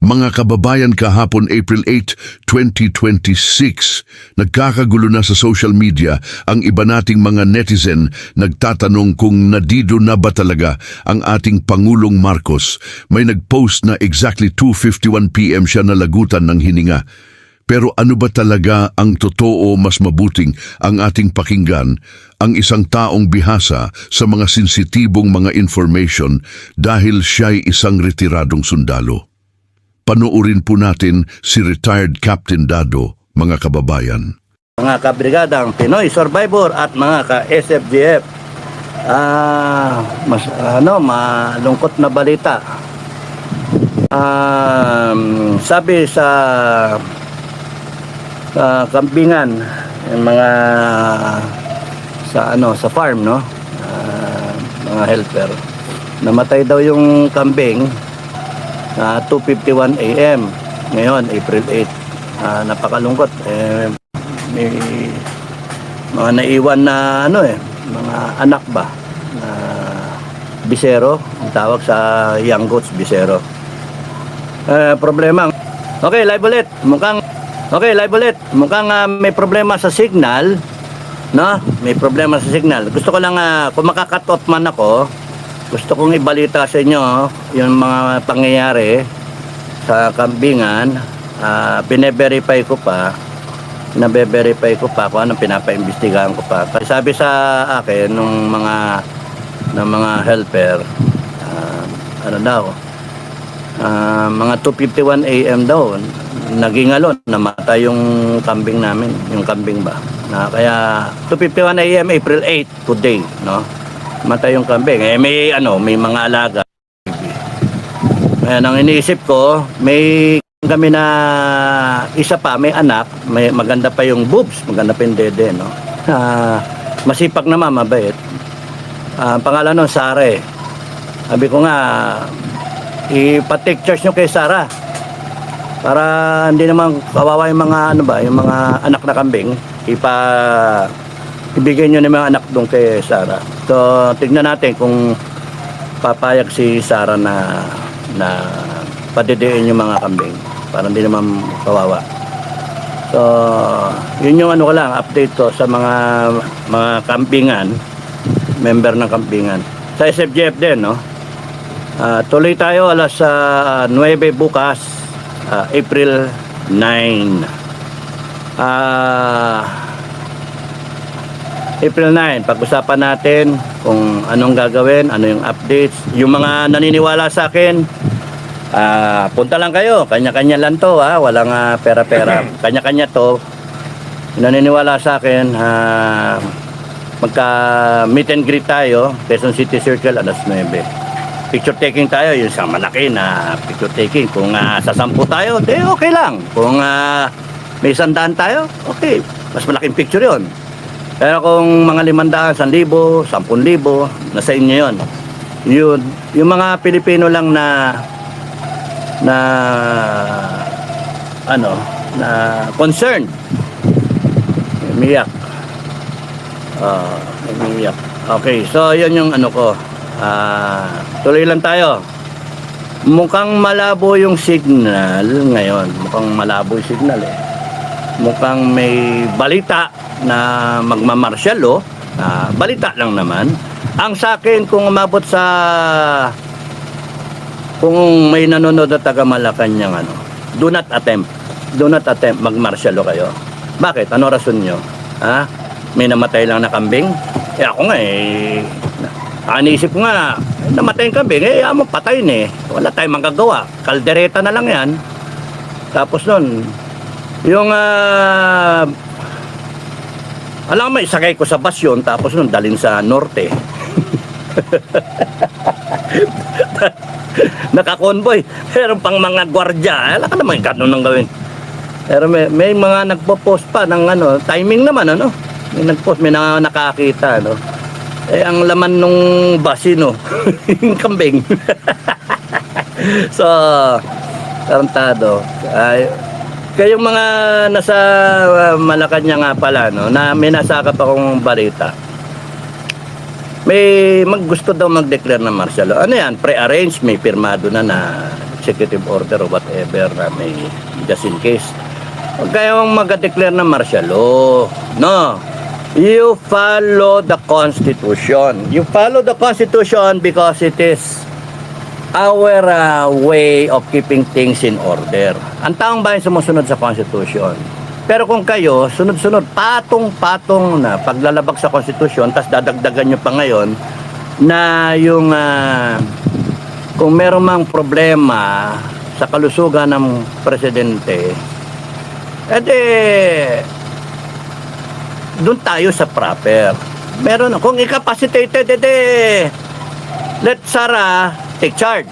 Mga kababayan, kahapon April 8, 2026, nagkakagulo na sa social media ang iba nating mga netizen nagtatanong kung nadido na ba talaga ang ating Pangulong Marcos. May nagpost na exactly 2:51 PM siya nalagutan ng hininga. Pero ano ba talaga ang totoo? Mas mabuting ang ating pakinggan ang isang taong bihasa sa mga sensitibong mga information dahil siya'y isang retiradong sundalo. Panoorin po natin si Retired Captain Dado, mga kababayan. Mga kabrigadang Pinoy Survivor at mga ka-SFGF, malungkot na balita. Sabi sa kambingan, yung mga sa farm, no, mga helper, namatay daw yung kambing 2:51 AM ngayon, April 8. Napakalungkot. May mga naiwan na mga anak ba na bisero, ang tawag sa young goats, bisero. Problema. Okay, live ulit. Mukhang may problema sa signal, no? May problema sa signal. Gusto ko lang kung maka-cut off man ako, gusto kong ibalita sa inyo yung mga pangyayari sa kambingan. Bine-verify ko pa kung anong pinapaimbestigahan ko pa. Kasi sabi sa akin ng mga helper, mga 2:51 AM daw, naging namatay yung kambing namin, yung kambing ba. Kaya 2:51 AM, April 8, today, no? Matay yung kambing. May mga alaga. Ayan, ang iniisip ko, may kami na isa pa, may anak, may maganda pa yung boobs, maganda pa yung dede, no? Masipag naman, mabait. Pangalan nun, Sara. Sabi ko nga, ipa-take charge nyo kay Sara para hindi naman kawawa yung mga yung mga anak na kambing. Ibigay nyo na mga anak doon kay Sara. So, tignan natin kung papayag si Sara na padidiin yung mga kambing para hindi naman kawawa. So, yun yung ko lang, update ko sa mga kambingan, member ng kambingan. Sa SFGF din, no? Tuloy tayo alas 9 bukas, April 9. April 9, pag-usapan natin kung anong gagawin, ano yung updates. Yung mga naniniwala sa akin, punta lang kayo, kanya-kanya lang to, walang pera-pera, kanya-kanya to. Naniniwala sa akin, magka-meet and greet tayo, Quezon City Circle, alas 9. Picture taking tayo, yung sa malaki na picture taking. Kung sa 10 tayo, okay lang. Kung may 100 tayo, okay, mas malaking picture yon. Pero kung mga 500, 1,000, 10,000, nasa inyo yun. Yung mga Pilipino lang na concerned, umiyak. Umiyak. Okay, so yun yung ko. Tuloy lang tayo. Mukhang malabo yung signal ngayon. Mukhang malabo yung signal Mukhang may balita na magmamarsyal balita lang naman. Ang sa akin, kung umabot sa kung may nanonood na taga Malacanang do not attempt magmarsyalo kayo. Bakit? Ano rason nyo? May namatay lang na kambing? Ako nga aniisip ko nga, namatay yung kambing, patayin wala tayong magagawa, kaldereta na lang yan. Tapos nun yung alam mo, isakay ko sa bus yun, tapos nun dalhin sa norte. Naka-convoy, pero pang mga gwardya, alam ka naman gano'n ang gawin. Pero may mga nagpo-post pa ng timing naman, may nagpost, may nakakita, ang laman nung bus, yung kambing. So, tarantado. Kayong mga nasa Malacanang nga pala, na may nasakap akong balita. May gusto daw mag-declare ng martial law. Ano yan? Pre-arranged, may pirmado na executive order or whatever na may just in case. Huwag kayong mag-declare ng martial law. No. You follow the Constitution. You follow the Constitution because it is our way of keeping things in order. Ang taong bayan sumusunod sa Constitution. Pero kung kayo, sunod-sunod, patong-patong na paglalabag sa Constitution, tas dadagdagan nyo pa ngayon na yung kung meron mang problema sa kalusugan ng presidente, edi doon tayo sa proper. Meron, kung incapacitated, edi let Sara take charge.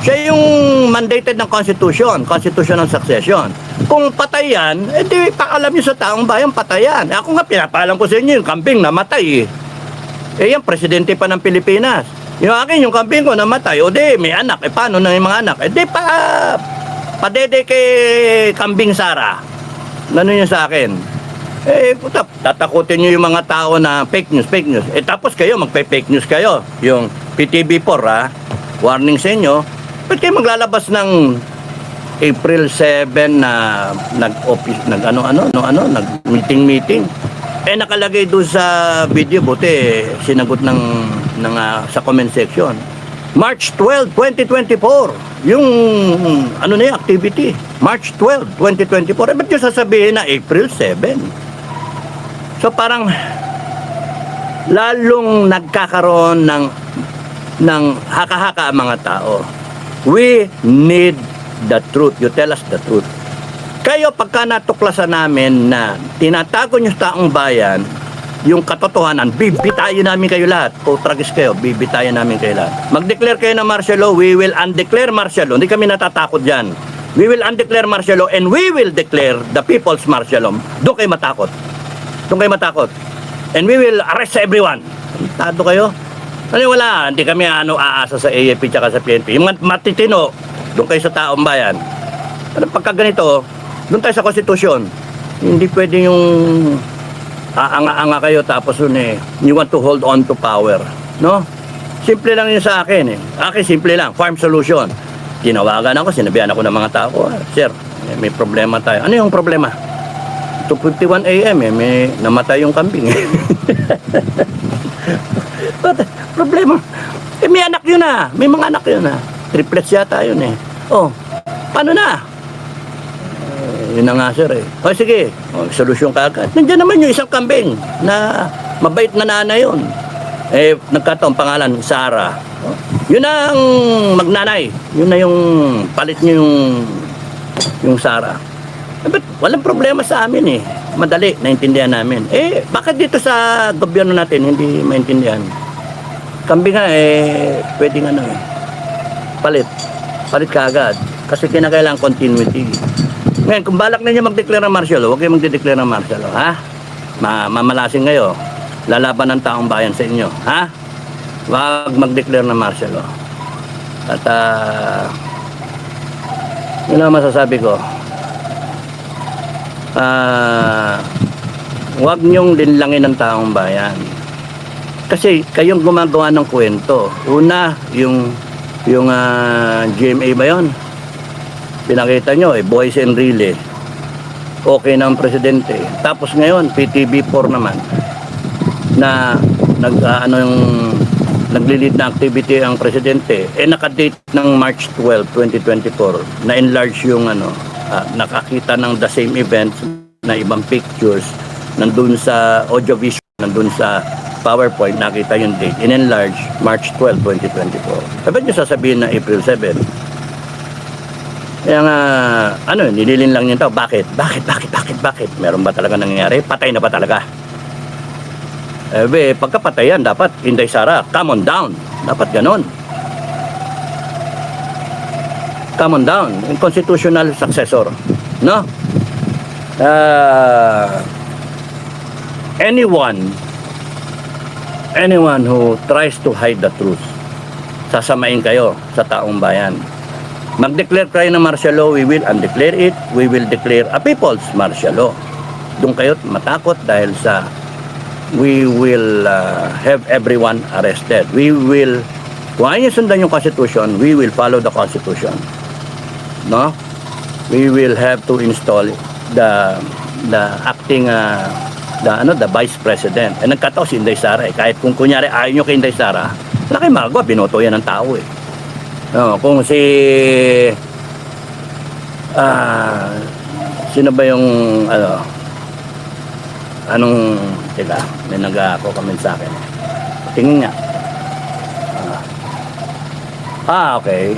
Siya yung mandated ng constitutional succession. Kung patay yan, edi pakalam nyo sa taong bayan, patay yan. Ako nga, pinapalam ko sa inyo, yung kambing namatay. Yan, presidente pa ng Pilipinas. Yung akin, yung kambing ko namatay. O di, may anak. Paano na yung mga anak? Di padede kay kambing Sara. Ano yun sa akin? Tatakutin nyo yung mga tao na fake news. Tapos kayo, magpe-fake news kayo. Yung PTV4, warning sa inyo. Ba't kayo maglalabas ng April 7 na nag-meeting? Nakalagay doon sa video, buti sinagot sa comment section. March 12, 2024. Yung activity. March 12, 2024. Ba't yung sasabihin na April 7? So parang lalong nagkakaroon ng haka-haka ang mga tao. We need the truth. You tell us the truth. Kayo, pagka natuklasan namin na tinatago nyo sa taong bayan, yung katotohanan, bibitayin namin kayo lahat. O tragis kayo, bibitayin namin kayo lahat. Mag-declare kayo ng martial law, we will undeclare martial law. Hindi kami natatakot dyan. We will undeclare martial law and we will declare the people's martial law. Doon kayo matakot. And we will arrest everyone. Tado kayo. Wala, hindi kami aasa sa AFP tsaka sa PNP. Yung matitino, doon kayo sa taong bayan. Pagka ganito, doon tayo sa konstitusyon. Hindi pwede yung aanga-anga kayo tapos you want to hold on to power. No? Simple lang yun sa akin Akin, simple lang. Farm solution. Tinawagan ako, sinabihan ako ng mga tao, sir, may problema tayo. Ano yung problema? 2:51 AM may namatay yung kambing. Problema. May anak yun may mga anak yun triplets yata yun paano na? Yun na nga sir sige, solusyon ka agad. Nandiyan naman yung isang kambing na mabait na nanay yun. Nagkataon pangalan Sara. Yun ang magnanay. Yun na yung palit niyo yung Sara. But walang problema sa amin Madali, naintindihan namin. Bakit dito sa gobyerno natin hindi maintindihan? Kambing nga pwede nga palit ka agad. Kasi kinakailangan continuity. Ngayon, kung balak ninyo mag-declare ng martial law, huwag kayo mag-declare ng martial law, mamalasing kayo. Lalaban ng taong bayan sa inyo, Huwag mag-declare ng martial law. At yun ang masasabi ko. Huwag niyong linlangin ng taong bayan. Kasi kayong gumagawa ng kwento. Una, yung GMA ba yun? Pinakita nyo, boys and relay. Okay na ang presidente. Tapos ngayon, PTV4 naman, na nagli-lead na activity ang presidente. Nakadate ng March 12, 2024, na enlarge yung nakakita ng the same events na ibang pictures, nandun sa audiovisual, nandun sa PowerPoint, nakita yung date, in-enlarge March 12, 2024. Ba't nyo sasabihin na April 7? Kaya nga, nililin lang yung tao. Bakit? Meron ba talaga nangyayari? Patay na ba talaga? Pagkapatayan, dapat, Inday Sara, come on down. Dapat ganon. Come on down. Yung constitutional successor. No? Anyone who tries to hide the truth, sasamain kayo sa taong bayan. Mag-declare kayo ng martial law, we will undeclare it, we will declare a people's martial law. Doon kayo matakot dahil sa we will have everyone arrested. We will, kung ayaw sundan yung Constitution, we will follow the Constitution. no? We will have to install the acting the vice president. Nagkataon si Inday Sara eh. Kahit kung kunyari ayaw nyo kay Inday Sara, wala kayong magagawa, binoto yan ng tao eh. No, kung si sino ba yung anong teka, may nag-comment sa akin. Tingin nga. Okay.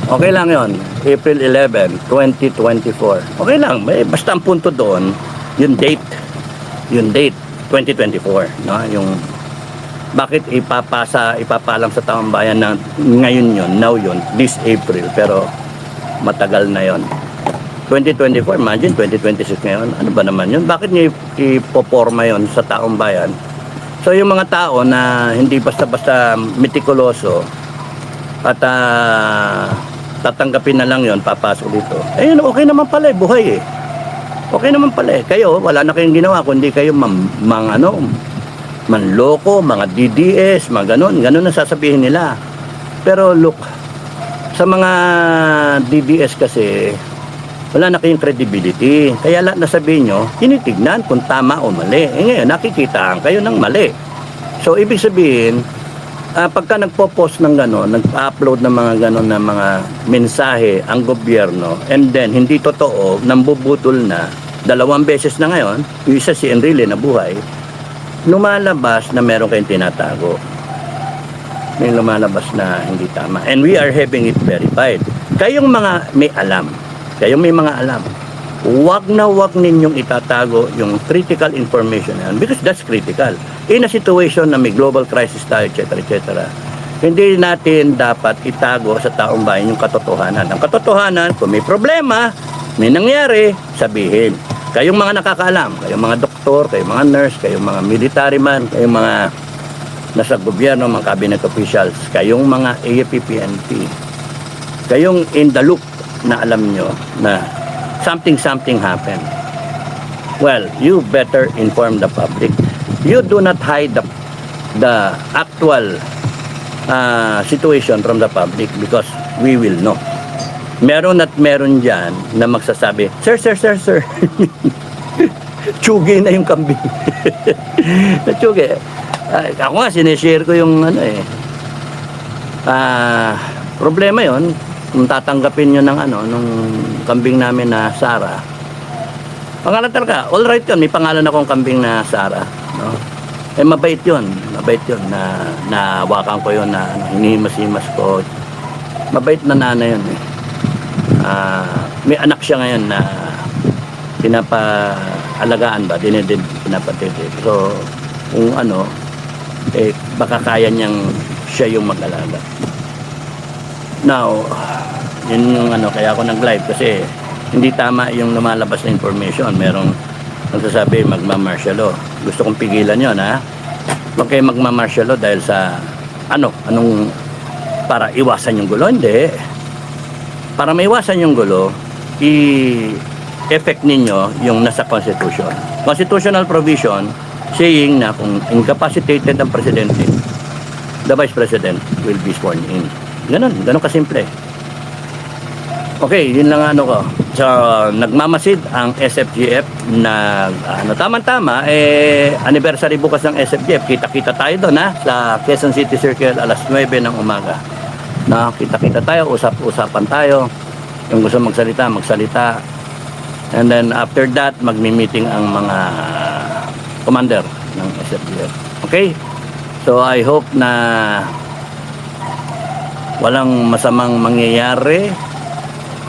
Okay lang yon. April 11, 2024. Okay lang. Basta ang punto doon, yung date. Yung date, 2024. No? Yung bakit ipapalang sa taong bayan na ngayon yun, now yun, this April. Pero matagal na yon. 2024, imagine, 2026 ngayon. Ano ba naman yun? Bakit niyo ipoporma yon sa taong bayan? So yung mga tao na hindi basta-basta metikuloso at tatanggapin na lang yon, papasok dito. Ayun, okay naman pala eh, buhay eh. Okay naman pala eh. Kayo, wala na kayong ginawa kundi kayo manloko, mga DDS, mga ganon ang sasabihin nila. Pero look, sa mga DDS kasi, wala na kayong credibility. Kaya lahat na sabihin nyo, tinitignan kung tama o mali. Ngayon, nakikitaan kayo ng mali. So, ibig sabihin, pagka nagpo-post ng gano'n, nag-upload ng mga gano'n na mga mensahe ang gobyerno, and then hindi totoo, nambubutol na, 2 beses na ngayon, yung isa si Enrile na buhay, lumalabas na meron kayong tinatago. May lumalabas na hindi tama. And we are having it verified. Kayong mga may alam, kayong may mga alam, wag ninyong itatago yung critical information yan because that's critical. In a situation na may global crisis tayo, etc., etc., hindi natin dapat itago sa taong bayan yung katotohanan. Ang katotohanan, kung may problema, may nangyari, sabihin. Kayong mga nakakaalam, kayong mga doktor, kayong mga nurse, kayong mga military man, kayong mga nasa gobyerno, mga cabinet officials, kayong mga AFP-PNP, kayong in the loop na alam nyo na something happened. Well, you better inform the public. You do not hide the actual situation from the public because we will know. Meron at meron dyan na magsasabi, Sir. Tsugi na yung kambing. Tsugi. Ako nga, sinishare ko yung problema yon. Kung tatanggapin nyo ng nung kambing namin na Sara. Pangalan talaga, all right yun, may pangalan akong kambing na Sara, no? Mabait yun na nawakan ko yun, na hinihimas-himas ko. Mabait na nanay yun eh. May anak siya ngayon na pinapaalagaan ba, pinapatid. So, kung baka kaya niyang siya yung mag-alaga. Now, yun yung kaya ako nag-live kasi hindi tama yung lumalabas na information. Merong nagsasabi magma-martial law. Gusto kong pigilan yun, ha? Huwag kayo magma-martial law dahil sa anong para iwasan yung gulo. Hindi. Para maiwasan yung gulo, i-effect ninyo yung nasa Constitution. Constitutional provision saying na kung incapacitated ang presidente, the Vice President will be sworn in. Ganun kasimple. Okay, yun lang ko. So, nagmamasid ang SFGF na tama-tama, anniversary bukas ng SFGF. Kita-kita tayo doon, ha? Sa Quezon City Circle, alas 9 ng umaga. Na, kita-kita tayo, usap-usapan tayo. Yung gusto magsalita. And then, after that, magmi-meeting ang mga commander ng SFGF. Okay? So, I hope na walang masamang mangyayari,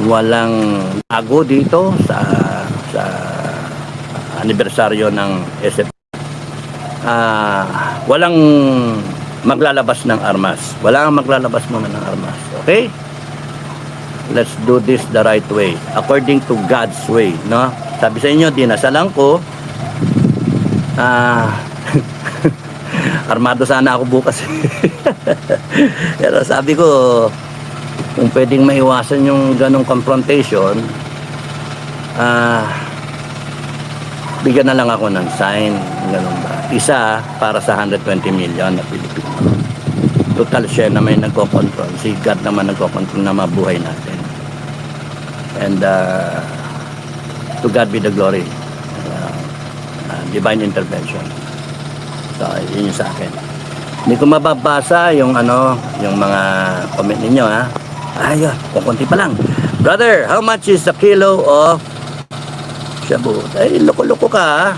walang ago dito sa anibersaryo ng SF. Walang maglalabas ng armas. Walang maglalabas muna ng armas. Okay? Let's do this the right way. According to God's way. No? Sabi sa inyo, dinasalan ko, armado sana ako bukas. Pero sabi ko, kung pwedeng maiwasan yung ganong confrontation, bigyan na lang ako ng sign, ganun ba. Isa para sa 120 million na Pilipino. Total siya na may nagkocontrol. Si God naman nagkocontrol na mabuhay natin. And to God be the glory. Divine intervention. So, yun yung sa akin. Hindi ko mababasa yung yung mga comment ninyo, ha. Ayun, kukunti pa lang. Brother, how much is a kilo of shabu? Ay, loko-loko ka, ha.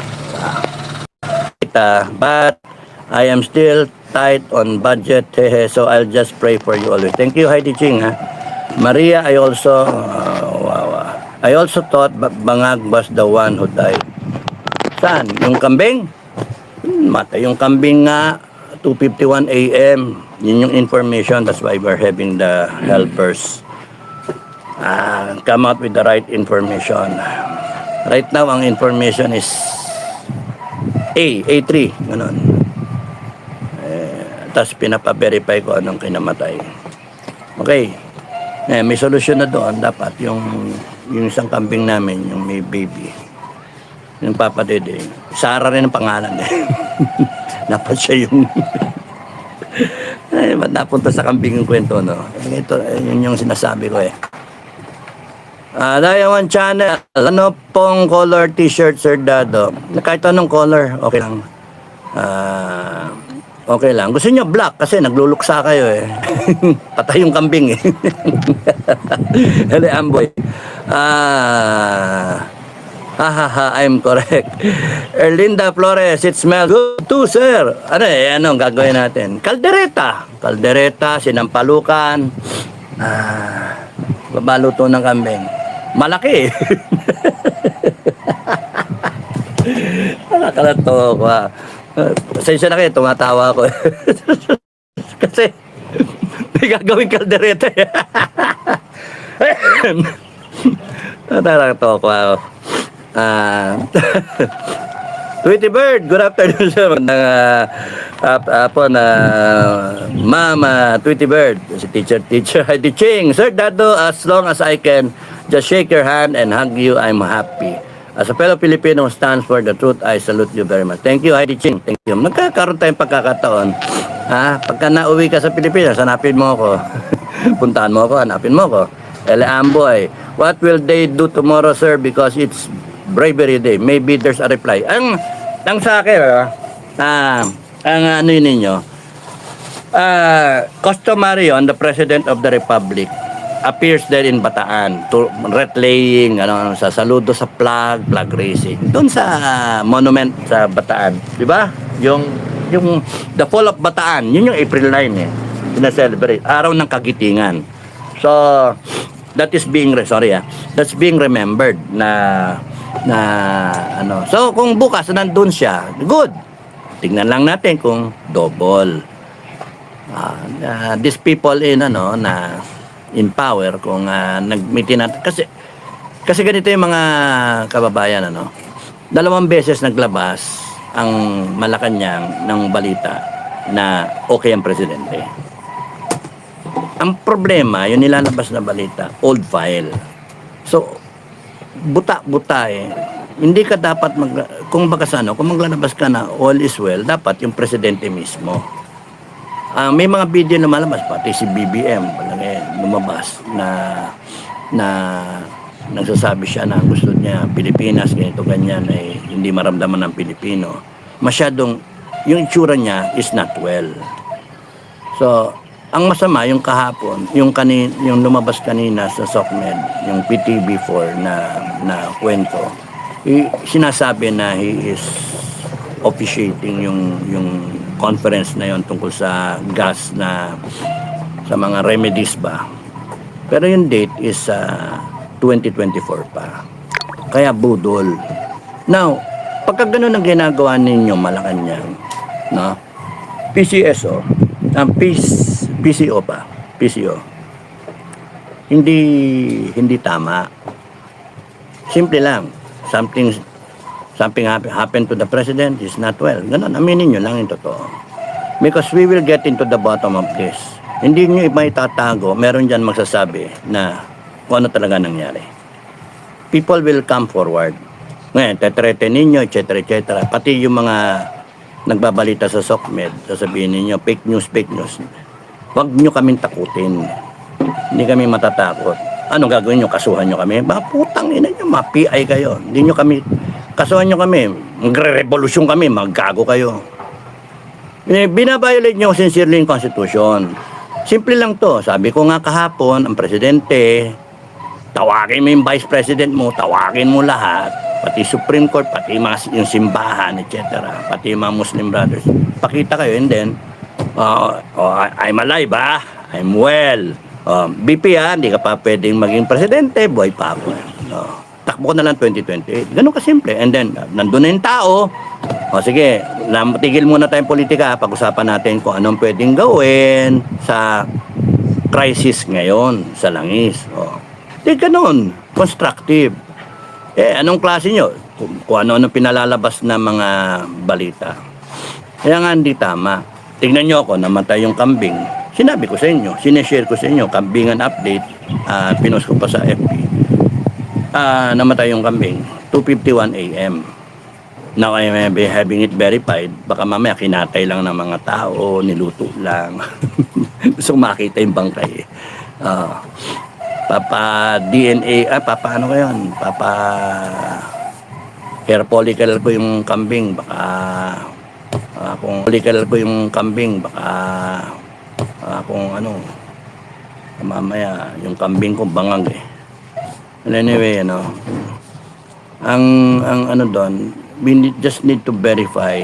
But I am still tight on budget, so I'll just pray for you always. Thank you, Heidi Ching, ha. Maria, I also thought Bangag was the one who died. Saan? Yung kambing? Matay yung kambing nga, 2:51 a.m. Yun yung information. That's why we're having the helpers come out with the right information. Right now, ang information is A3. Ganun. Tapos pinapa-verify ko anong kinamatay. Okay. May solusyon na doon. Dapat yung isang kambing namin, yung may baby, yung Papa Dede, Sara rin ang pangalan eh. Dapat siya yung ba't napunta sa kambing yung kwento, no? Ito, yun yung sinasabi ko eh. Diamond Channel, ano pong color t-shirt, Sir Dado? Kahit anong color, okay lang. Okay lang. Gusto nyo black kasi nagluluksa kayo eh. Patay yung kambing eh. Hele, Amboy. I'm correct. Erlinda Flores, it smells good too, sir. Anong gagawin natin? Kaldereta, sinampalukan. Babaluto ng kambing. Malaki. Nakakalato ko. Pasensya na kayo, tumatawa ko. Kasi may gagawin kaldereta. Nakakalato ko. Tweety Bird, good afternoon sir. Mama Tweety Bird, si teacher Heidi Ching. Sir Dado, as long as I can just shake your hand and hug you, I'm happy. As a fellow Filipino who stands for the truth, I salute you very much. Thank you, Heidi Ching. Thank you. Nagkakaroon tayong pagkakataon. Pagka nauwi ka sa Pilipinas, hanapin mo ako. Puntahan mo ako, hanapin mo ako. Ele Amboy, what will they do tomorrow, sir? Because it's Bravery Day. Maybe there's a reply. Ang sa akin, ang ano yun ninyo, customary on the President of the Republic appears there in Bataan to laying, sa saludo sa flag racing. Doon sa monument sa Bataan, di ba? Yung the fall of Bataan, yun yung April 9 eh. Sina-celebrate, araw ng kagitingan. So, that is being that's being remembered na So, kung bukas nandun siya, good. Tingnan lang natin kung double. These people in power kung nag-meeting natin kasi ganito yung mga kababayan dalawang beses naglabas ang Malacanang ng balita na okay ang presidente. Ang problema yung nilalabas na balita old file, so buta eh. Hindi ka dapat kung maglalabas ka na all is well, dapat yung presidente mismo. May mga video na lumalabas, pati si BBM lumabas na nagsasabi siya na gusto niya Pilipinas, ganito, ganyan, hindi maramdaman ng Pilipino. Masyadong, yung itsura niya is not well. So, ang masama, yung kahapon, yung lumabas kanina sa SOCMED, yung PTV4 na kwento, sinasabi na he is officiating yung conference na yon tungkol sa gas na sa mga remedies ba. Pero yung date is 2024 pa. Kaya budol. Now, pagka ganun ang ginagawa ninyo Malacanang, PCSO, PCO, hindi tama. Simple lang. Something happened to the president, is not well. Ganun, aminin nyo lang yung totoo. Because we will get into the bottom of this. Hindi nyo iba itatago, meron dyan magsasabi na kung ano talaga nangyari. People will come forward. Ngayon, tetrete ninyo, etc. Pati yung mga nagbabalita sa SOCMED, sasabihin ninyo, fake news. Huwag nyo kaming takutin. Hindi kami matatakot. Anong gagawin nyo? Kasuhan nyo kami? Ba, putang ina nyo, ma-PI kayo. Hindi nyo kami, kasuhan nyo kami. Magre-revolusyon kami, maggago kayo. Binabiolate nyo sincerely yung Constitution. Simple lang to. Sabi ko nga kahapon, ang presidente, tawagin mo yung vice president mo, tawagin mo lahat, pati Supreme Court, pati yung simbahan, etc. Pati yung mga Muslim brothers. Pakita kayo, and then, I'm alive, I'm well. BP, hindi ka pa pwedeng maging presidente, buhay pa ako. Takbo ko na lang 2028. Ganun kasimple. And then, nandun na yung tao, sige, tigil muna tayong politika, pag-usapan natin kung anong pwedeng gawin sa crisis ngayon, sa langis. Di ganun, constructive. Anong klase nyo? Kung ano-ano pinalalabas na mga balita. Kaya nga hindi tama. Tignan nyo ako, namatay yung kambing. Sinabi ko sa inyo, sineshare ko sa inyo, kambingan update, pinost ko pa sa FB. Namatay yung kambing, 2:51 a.m. Now I am having it verified. Baka mamaya kinatay lang ng mga tao, niluto lang. Gusto makita yung bangkay. Papa DNA, papa ano kayo? Papa hair follicle ko yung kambing, baka kung follicle ko yung kambing, baka kung ano, mamaya yung kambing ko bangag eh. Anyway, ang ano doon, we just need to verify,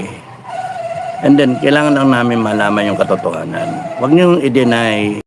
and then kailangan lang namin malaman yung katotohanan. Huwag niyong i-deny